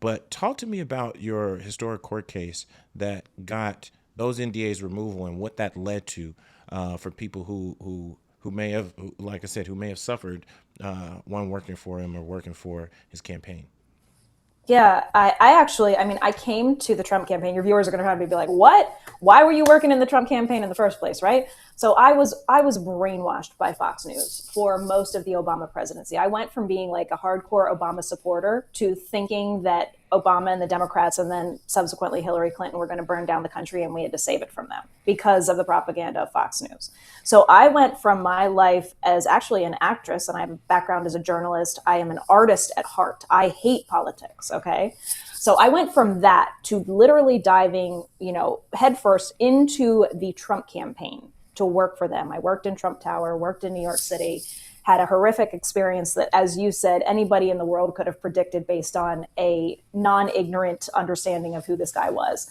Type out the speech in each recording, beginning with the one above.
But talk to me about your historic court case that got those NDAs removal and what that led to for people who may have, like I said, who may have suffered one working for him or working for his campaign. Yeah, I actually, I mean, I came to the Trump campaign. Your viewers are going to probably be like, "What? Why were you working in the Trump campaign in the first place?" Right? So I was brainwashed by Fox News for most of the Obama presidency. I went from being like a hardcore Obama supporter to thinking that Obama and the Democrats and then subsequently Hillary Clinton were going to burn down the country and we had to save it from them because of the propaganda of Fox News. So I went from my life as actually an actress, and I have a background as a journalist. I am an artist at heart. I hate politics. Okay. So I went from that to literally diving, headfirst into the Trump campaign to work for them. I worked in Trump Tower, worked in New York City, had a horrific experience that, as you said, anybody in the world could have predicted based on a non-ignorant understanding of who this guy was.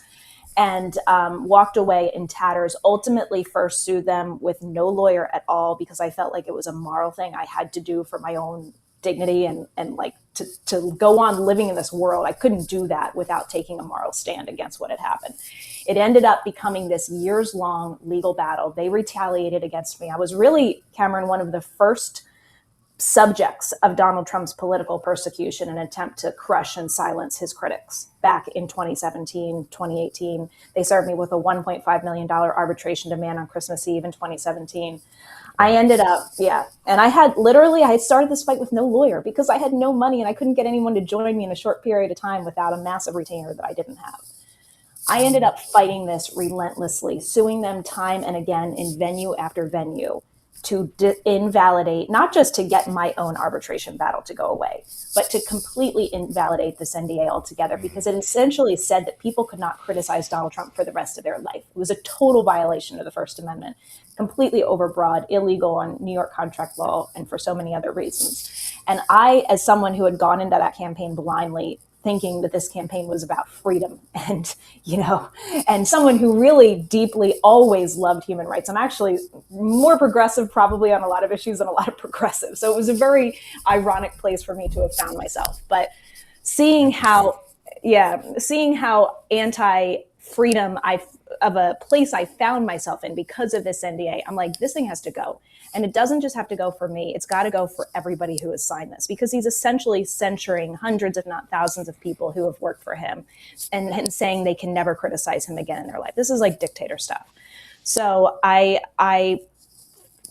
And walked away in tatters, ultimately first sued them with no lawyer at all because I felt like it was a moral thing I had to do for my own dignity and like to go on living in this world. I couldn't do that without taking a moral stand against what had happened. It ended up becoming this years-long legal battle. They retaliated against me. I was really, Cameron, one of the first subjects of Donald Trump's political persecution, an attempt to crush and silence his critics. Back in 2017, 2018, they served me with a $1.5 million arbitration demand on Christmas Eve in 2017. I ended up, and I had started this fight with no lawyer because I had no money and I couldn't get anyone to join me in a short period of time without a massive retainer that I didn't have. I ended up fighting this relentlessly, suing them time and again in venue after venue to invalidate, not just to get my own arbitration battle to go away, but to completely invalidate this NDA altogether, because it essentially said that people could not criticize Donald Trump for the rest of their life. It was a total violation of the First Amendment, completely overbroad, illegal on New York contract law, and for so many other reasons. And I, as someone who had gone into that campaign blindly, thinking that this campaign was about freedom and, and someone who really deeply always loved human rights. I'm actually more progressive probably on a lot of issues than a lot of progressives. So it was a very ironic place for me to have found myself. But seeing how anti-freedom of a place I found myself in because of this NDA, I'm like, this thing has to go. And it doesn't just have to go for me. It's got to go for everybody who has signed this, because he's essentially censuring hundreds, if not thousands of people who have worked for him and saying they can never criticize him again in their life. This is like dictator stuff. So I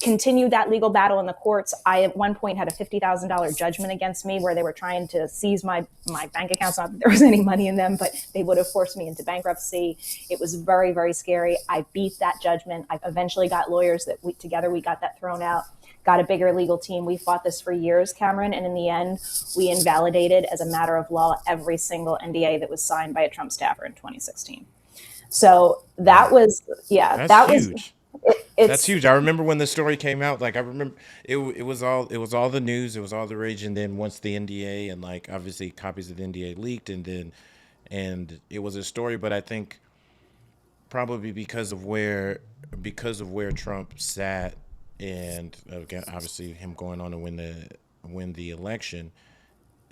continued that legal battle in the courts. I at one point had a $50,000 judgment against me where they were trying to seize my bank accounts. Not that there was any money in them, but they would have forced me into bankruptcy. It was very, very scary. I beat that judgment. I eventually got lawyers that we got that thrown out, got a bigger legal team. We fought this for years, Cameron. And in the end, we invalidated as a matter of law every single NDA that was signed by a Trump staffer in 2016. So that was, That's huge. That's huge. I remember when the story came out. Like I remember, it was all the news. It was all the rage. And then once the NDA and like obviously copies of the NDA leaked, and it was a story. But I think probably because of where Trump sat, and again obviously him going on to win the election,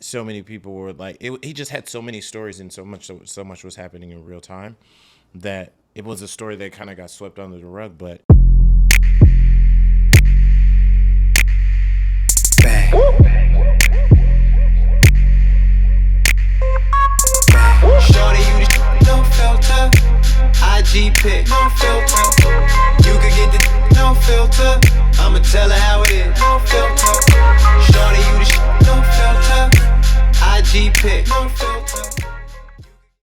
so many people were like, he just had so many stories and so much was happening in real time that it was a story that kind of got swept under the rug. But bang. Shorty, you the no filter. IG pic, no filter. You could get the no filter. I'ma tell her how